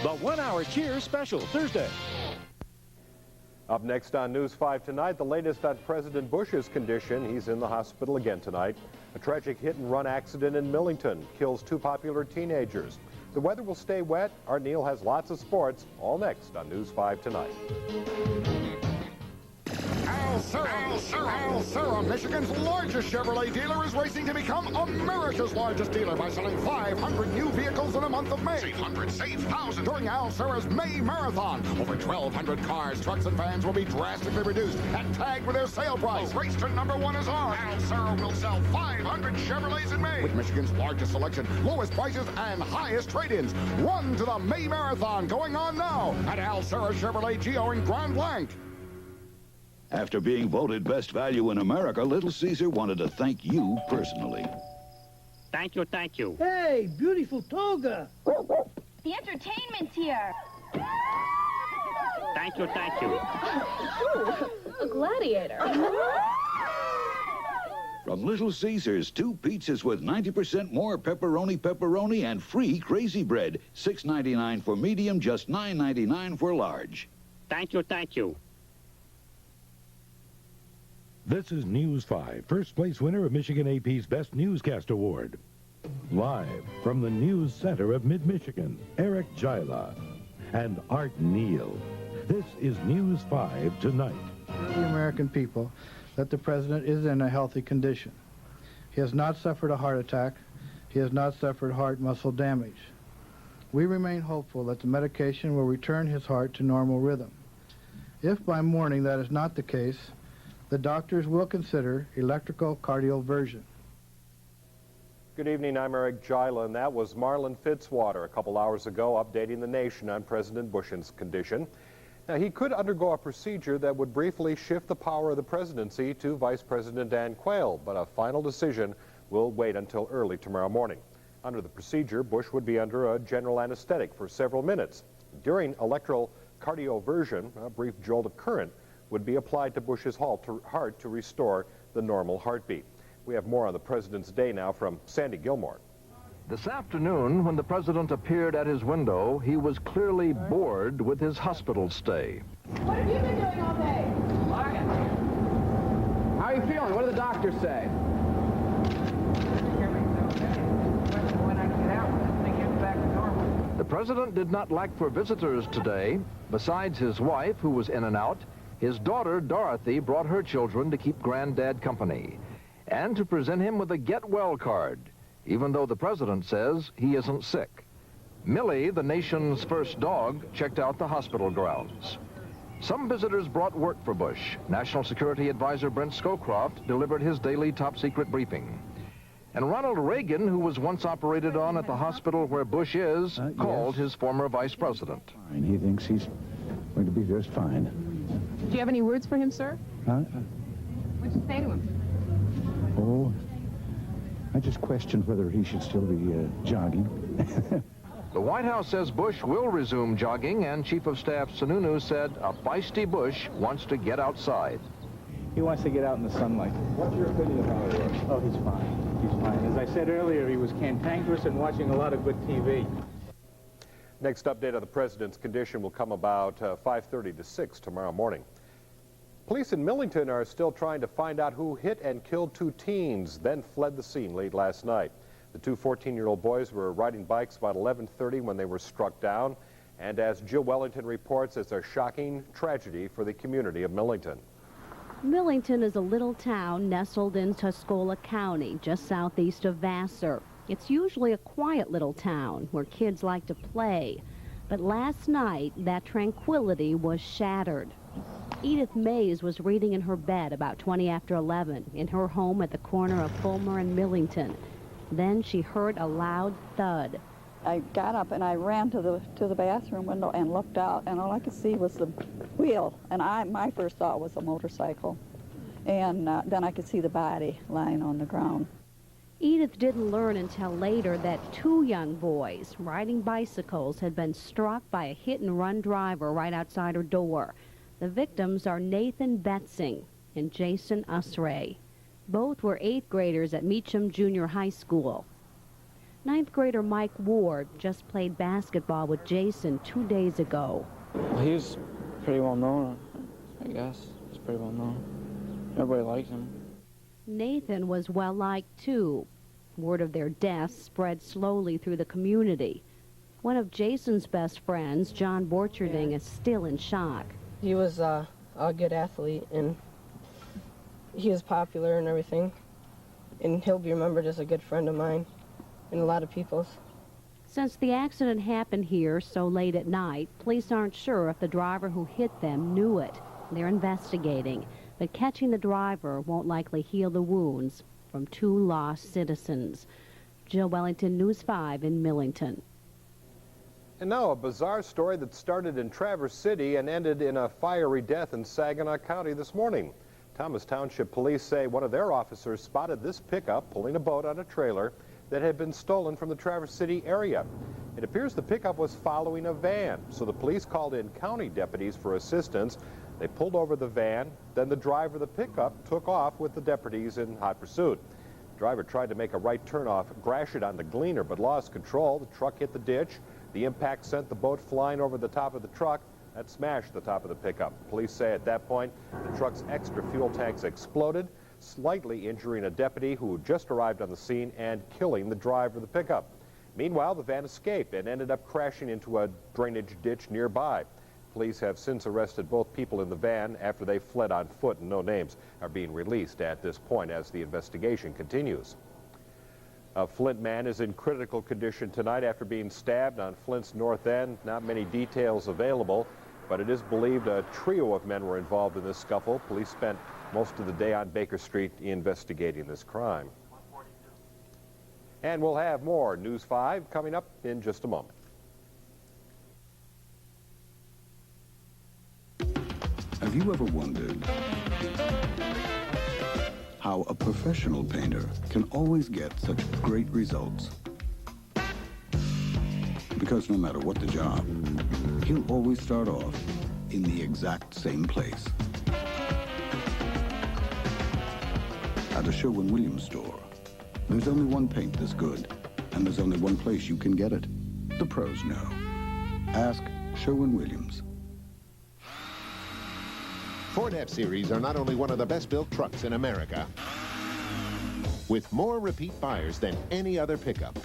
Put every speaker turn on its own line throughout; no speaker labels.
The 1 Hour Cheer Special, Thursday.
Up next on News 5 tonight, the latest on President Bush's condition. He's in the hospital again tonight. A tragic hit-and-run accident in Millington kills 2 popular teenagers. The weather will stay wet. Art Neal has lots of sports. All next on News 5 tonight.
Al Sura, Michigan's largest Chevrolet dealer, is racing to become America's largest dealer by selling 500 new vehicles in the month of May. Save hundreds, save thousands during Al Sura's May Marathon. Over 1,200 cars, trucks, and vans will be drastically reduced and tagged with their sale price. The race to #1 is on. Al Sura will sell 500 Chevrolets in May. With Michigan's largest selection, lowest prices, and highest trade-ins. Run to the May Marathon going on now at Al Sura Chevrolet Geo in Grand Blanc.
After being voted best value in America, Little Caesar wanted to thank you personally.
Thank you, thank you.
Hey, beautiful toga.
The entertainment's here.
Thank you, thank you.
A gladiator.
From Little Caesars, 2 pizzas with 90% more pepperoni and free crazy bread. $6.99 for medium, just $9.99 for large.
Thank you, thank you.
This is News 5, first place winner of Michigan AP's Best Newscast Award. Live from the News Center of Mid-Michigan, Eric Gila and Art Neal. This is News 5 tonight.
The American people that the president is in a healthy condition. He has not suffered a heart attack. He has not suffered heart muscle damage. We remain hopeful that the medication will return his heart to normal rhythm. If by morning that is not the case, the doctors will consider electrocardioversion.
Good evening, I'm Eric Gila, and that was Marlon Fitzwater a couple hours ago updating the nation on President Bush's condition. Now, he could undergo a procedure that would briefly shift the power of the presidency to Vice President Dan Quayle, but a final decision will wait until early tomorrow morning. Under the procedure, Bush would be under a general anesthetic for several minutes. During electrocardioversion, a brief jolt of current would be applied to Bush's heart to restore the normal heartbeat. We have more on the President's Day now from Sandy Gilmore.
This afternoon, when the president appeared at his window, he was clearly bored with his hospital stay.
What have you been doing all day?
How are you feeling? What did the doctors say?
When I get out, I think it's back to normal.
The president did not lack for visitors today. Besides his wife, who was in and out, his daughter, Dorothy, brought her children to keep Granddad company and to present him with a get-well card, even though the president says he isn't sick. Millie, the nation's first dog, checked out the hospital grounds. Some visitors brought work for Bush. National Security Advisor Brent Scowcroft delivered his daily top-secret briefing. And Ronald Reagan, who was once operated on at the hospital where Bush is, called his former vice president.
He thinks he's going to be just fine.
Do you have any words for him, sir? What'd you say to him?
Oh, I just questioned whether he should still be jogging.
The White House says Bush will resume jogging, and Chief of Staff Sununu said a feisty Bush wants to get outside.
He wants to get out in the sunlight.
What's your opinion about it?
Oh, he's fine. He's fine. As I said earlier, he was cantankerous and watching a lot of good TV.
Next update of the president's condition will come about 5:30 to 6 tomorrow morning. Police in Millington are still trying to find out who hit and killed 2 teens, then fled the scene late last night. The 2 14-year-old boys were riding bikes about 11:30 when they were struck down. And as Jill Wellington reports, it's a shocking tragedy for the community of Millington.
Millington is a little town nestled in Tuscola County, just southeast of Vassar. It's usually a quiet little town where kids like to play. But last night, that tranquility was shattered. Edith Mays was reading in her bed about 20 after 11 in her home at the corner of Fulmer and Millington. Then she heard a loud thud.
I got up and I ran to the bathroom window and looked out, and all I could see was the wheel. And my first thought was a motorcycle. And then I could see the body lying on the ground.
Edith didn't learn until later that 2 young boys riding bicycles had been struck by a hit-and-run driver right outside her door. The victims are Nathan Betzing and Jason Usray. Both were 8th graders at Meacham Junior High School. Ninth grader Mike Ward just played basketball with Jason 2 days ago.
Well, he's pretty well known, I guess. He's pretty well known. Everybody likes him.
Nathan was well liked too. Word of their deaths spread slowly through the community. One of Jason's best friends, John Borcherding, is still in shock.
He was a good athlete, and he was popular and everything. And he'll be remembered as a good friend of mine and a lot of people's.
Since the accident happened here so late at night, police aren't sure if the driver who hit them knew it. They're investigating, but catching the driver won't likely heal the wounds from 2 lost citizens. Jill Wellington, News 5 in Millington.
And now a bizarre story that started in Traverse City and ended in a fiery death in Saginaw County this morning. Thomas Township Police say one of their officers spotted this pickup pulling a boat on a trailer that had been stolen from the Traverse City area. It appears the pickup was following a van, so the police called in county deputies for assistance. They pulled over the van, then the driver of the pickup took off with the deputies in hot pursuit. The driver tried to make a right turnoff, crash it on the Gleaner, but lost control. The truck hit the ditch. The impact sent the boat flying over the top of the truck. That smashed the top of the pickup. Police say at that point, the truck's extra fuel tanks exploded, slightly injuring a deputy who just arrived on the scene and killing the driver of the pickup. Meanwhile, the van escaped and ended up crashing into a drainage ditch nearby. Police have since arrested both people in the van after they fled on foot, and no names are being released at this point as the investigation continues. A Flint man is in critical condition tonight after being stabbed on Flint's north end. Not many details available, but it is believed a trio of men were involved in this scuffle. Police spent most of the day on Baker Street investigating this crime. And we'll have more News 5 coming up in just a moment.
Have you ever wondered how a professional painter can always get such great results? Because no matter what the job, he'll always start off in the exact same place. At a Sherwin-Williams store, there's only one paint that's good, and there's only one place you can get it. The pros know. Ask Sherwin-Williams.
Ford F-Series are not only one of the best-built trucks in America, with more repeat buyers than any other pickup,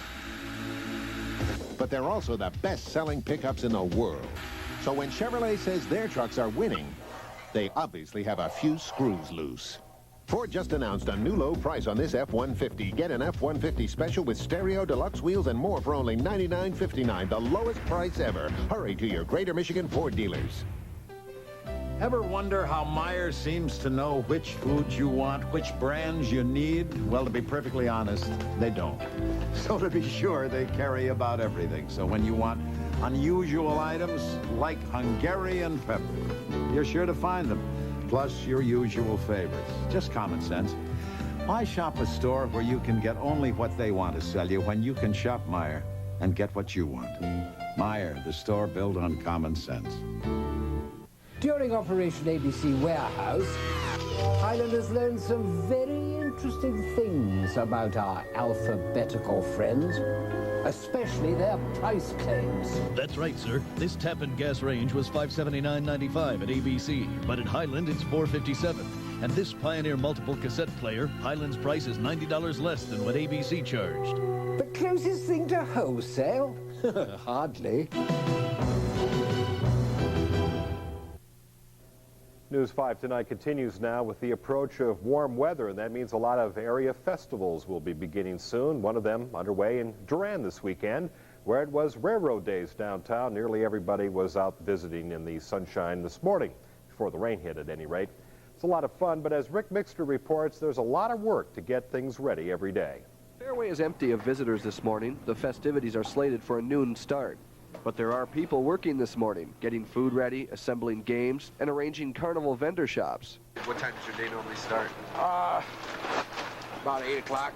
but they're also the best-selling pickups in the world. So when Chevrolet says their trucks are winning, they obviously have a few screws loose. Ford just announced a new low price on this F-150. Get an F-150 special with stereo, deluxe wheels, and more for only $99.59, the lowest price ever. Hurry to your Greater Michigan Ford dealers.
Ever wonder how Meijer seems to know which foods you want, which brands you need? Well, to be perfectly honest, they don't. So to be sure, they carry about everything. So when you want unusual items like Hungarian pepper, you're sure to find them. Plus your usual favorites. Just common sense. Why shop a store where you can get only what they want to sell you when you can shop Meijer and get what you want? Meijer, the store built on common sense.
During Operation ABC Warehouse, Highlanders learned some very interesting things about our alphabetical friends, especially their price claims.
That's right, sir. This Tappan gas range was $579.95 at ABC, but at Highland it's $457. And this Pioneer multiple cassette player, Highland's price is $90 less than what ABC charged.
The closest thing to wholesale? Hardly.
News 5 tonight continues now with the approach of warm weather, and that means a lot of area festivals will be beginning soon. One of them underway in Durand this weekend, where it was Railroad Days downtown. Nearly everybody was out visiting in the sunshine this morning, before the rain hit at any rate. It's a lot of fun, but as Rick Mixter reports, there's a lot of work to get things ready every day.
Fairway is empty of visitors this morning. The festivities are slated for a noon start. But there are people working this morning, getting food ready, assembling games, and arranging carnival vendor shops.
What time does your day normally start?
About 8 o'clock.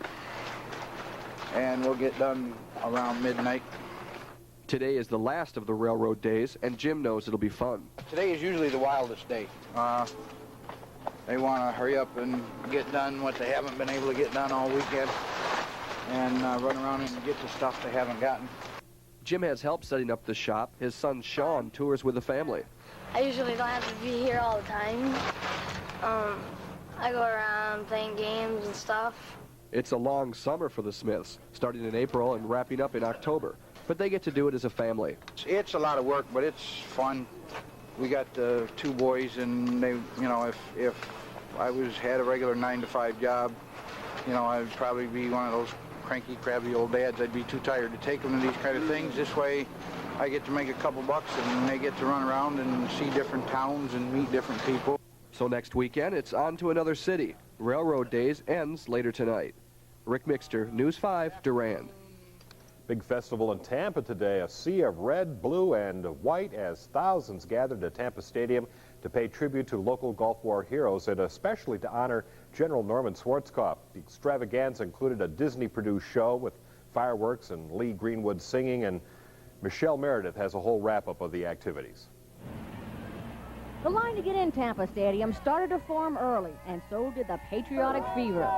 And we'll get done around midnight.
Today is the last of the Railroad Days, and Jim knows it'll be fun.
Today is usually the wildest day. They want to hurry up and get done what they haven't been able to get done all weekend. and run around and get the stuff they haven't gotten.
Jim has help setting up the shop. His son Sean tours with the family.
I usually don't have to be here all the time. I go around playing games and stuff.
It's a long summer for the Smiths, starting in April and wrapping up in October. But they get to do it as a family.
It's a lot of work, but it's fun. We got 2 boys, and they, if I had a regular 9-to-5 job, I'd probably be one of those cranky, crabby old dads. I'd be too tired to take them to these kind of things. This way, I get to make a couple bucks, and they get to run around and see different towns and meet different people.
So next weekend, it's on to another city. Railroad Days ends later tonight. Rick Mixter, News 5, Durand.
Big festival in Tampa today, a sea of red, blue, and white as thousands gathered at Tampa Stadium to pay tribute to local Gulf War heroes and especially to honor General Norman Schwarzkopf. The extravaganza included a Disney-produced show with fireworks and Lee Greenwood singing, and Michelle Meredith has a whole wrap-up of the activities.
The line to get in Tampa Stadium started to form early, and so did the patriotic fever.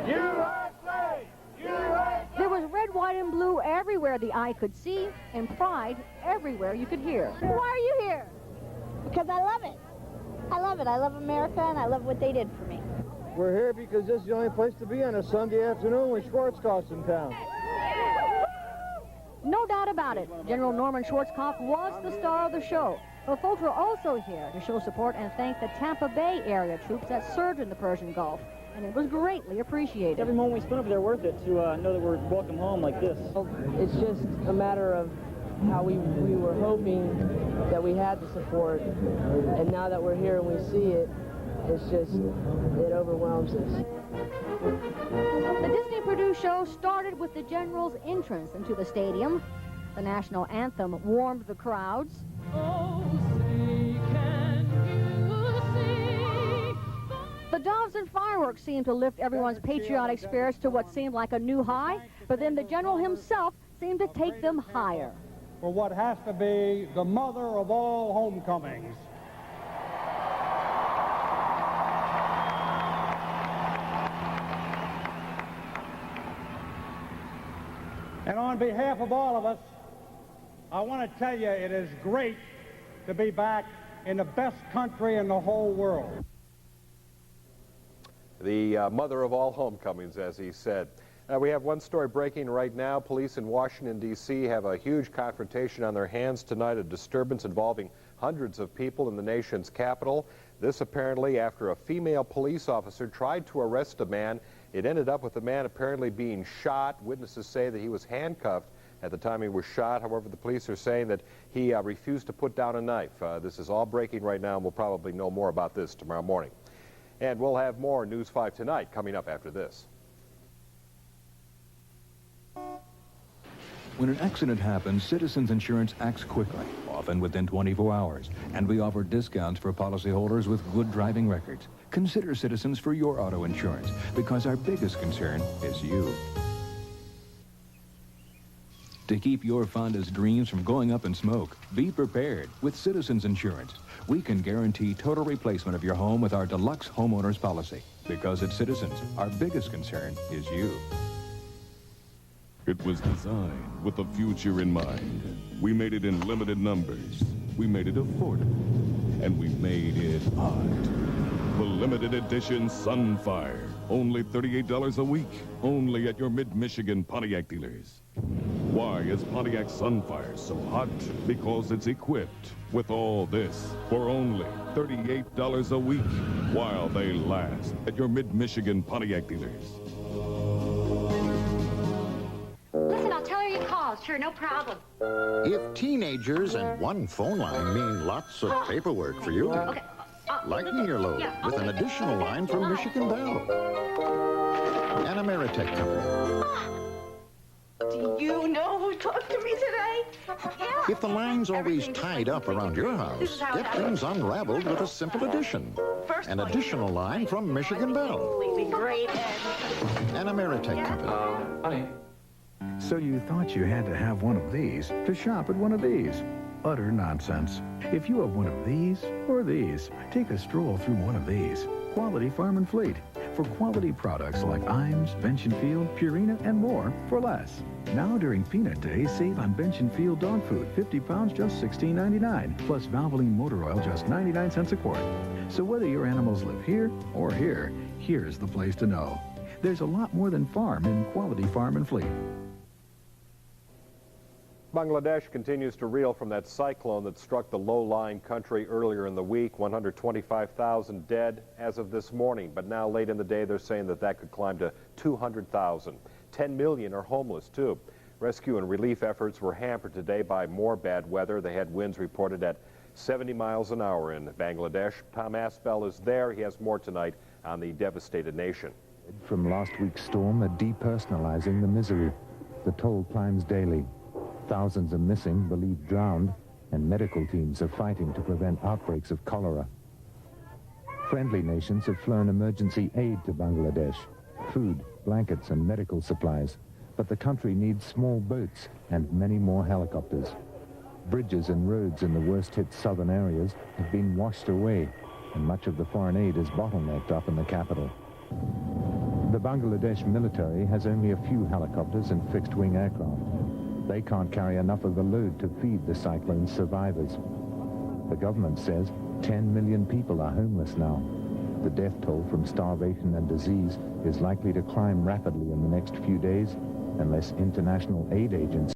USA! USA!
There was red, white, and blue everywhere the eye could see, and pride everywhere you could hear.
Why are you here? Because I love it. I love it. I love America, and I love what they did for me.
We're here because this is the only place to be on a Sunday afternoon when Schwarzkopf's in town.
No doubt about it, General Norman Schwarzkopf was the star of the show. But folks were also here to show support and thank the Tampa Bay area troops that served in the Persian Gulf, and it was greatly appreciated.
Every moment we spent over there worth it to know that we're welcome home like this.
It's just a matter of how we were hoping that we had the support, and now that we're here and we see it, it overwhelms us.
The Disney-produced show started with the General's entrance into the stadium. The national anthem warmed the crowds. The doves and fireworks seemed to lift everyone's patriotic spirits to what seemed like a new high, but then the General himself seemed to take them higher.
For what has to be the mother of all homecomings. And on behalf of all of us, I want to tell you it is great to be back in the best country in the whole world.
The mother of all homecomings, as he said. We have one story breaking right now. Police in Washington, D.C. have a huge confrontation on their hands tonight, a disturbance involving hundreds of people in the nation's capital. This apparently after a female police officer tried to arrest a man. It ended up with the man apparently being shot. Witnesses say that he was handcuffed at the time he was shot. However, the police are saying that he refused to put down a knife. This is all breaking right now, and we'll probably know more about this tomorrow morning. And we'll have more News 5 Tonight coming up after this.
When an accident happens, Citizens Insurance acts quickly, often within 24 hours, and we offer discounts for policyholders with good driving records. Consider Citizens for your auto insurance, because our biggest concern is you. To keep your fondest dreams from going up in smoke, be prepared with Citizens Insurance. We can guarantee total replacement of your home with our deluxe homeowners policy. Because at Citizens, our biggest concern is you.
It was designed with the future in mind. We made it in limited numbers. We made it affordable. And we made it hot. The limited edition Sunfire. Only $38 a week. Only at your mid-Michigan Pontiac dealers. Why is Pontiac Sunfire so hot? Because it's equipped with all this for only $38 a week while they last at your mid-Michigan Pontiac dealers.
Listen, I'll tell her you called. Sure, no problem.
If teenagers and one phone line mean lots of paperwork for you,
Okay.
lighten your load with an additional line from Michigan Bell. An Ameritech company.
Do you know who talked to me today? Yeah.
If the line's always tied up around your house, get things unraveled with a simple addition. An additional line from Michigan Bell.
Completely great.
An Ameritech company.
Honey. So you thought you had to have one of these to shop at one of these. Utter nonsense. If you have one of these or these, take a stroll through one of these. Quality Farm and Fleet.
for quality products like Iams, Bench & Field, Purina, and more for less. Now during Peanut Day, save on Bench & Field dog food, 50 pounds, just $16.99, plus Valvoline motor oil, just 99 cents a quart. So whether your animals live here or here, here's the place to know. There's a lot more than farm in Quality Farm and Fleet.
Bangladesh continues to reel from that cyclone that struck the low-lying country earlier in the week. 125,000 dead as of this morning, but now late in the day they're saying that that could climb to 200,000. 10 million are homeless too. Rescue and relief efforts were hampered today by more bad weather. They had winds reported at 70 miles an hour in Bangladesh. Tom Aspel is there. He has more tonight on the devastated nation.
From last week's storm are depersonalizing the misery. The toll climbs daily. Thousands are missing, believed drowned, and medical teams are fighting to prevent outbreaks of cholera. Friendly nations have flown emergency aid to Bangladesh, food, blankets, and medical supplies. But the country needs small boats and many more helicopters. Bridges and roads in the worst-hit southern areas have been washed away, and much of the foreign aid is bottlenecked up in the capital. The Bangladesh military has only a few helicopters and fixed-wing aircraft. They can't carry enough of the load to feed the cyclone's survivors. The government says 10 million people are homeless now. The death toll from starvation and disease is likely to climb rapidly in the next few days unless international aid agencies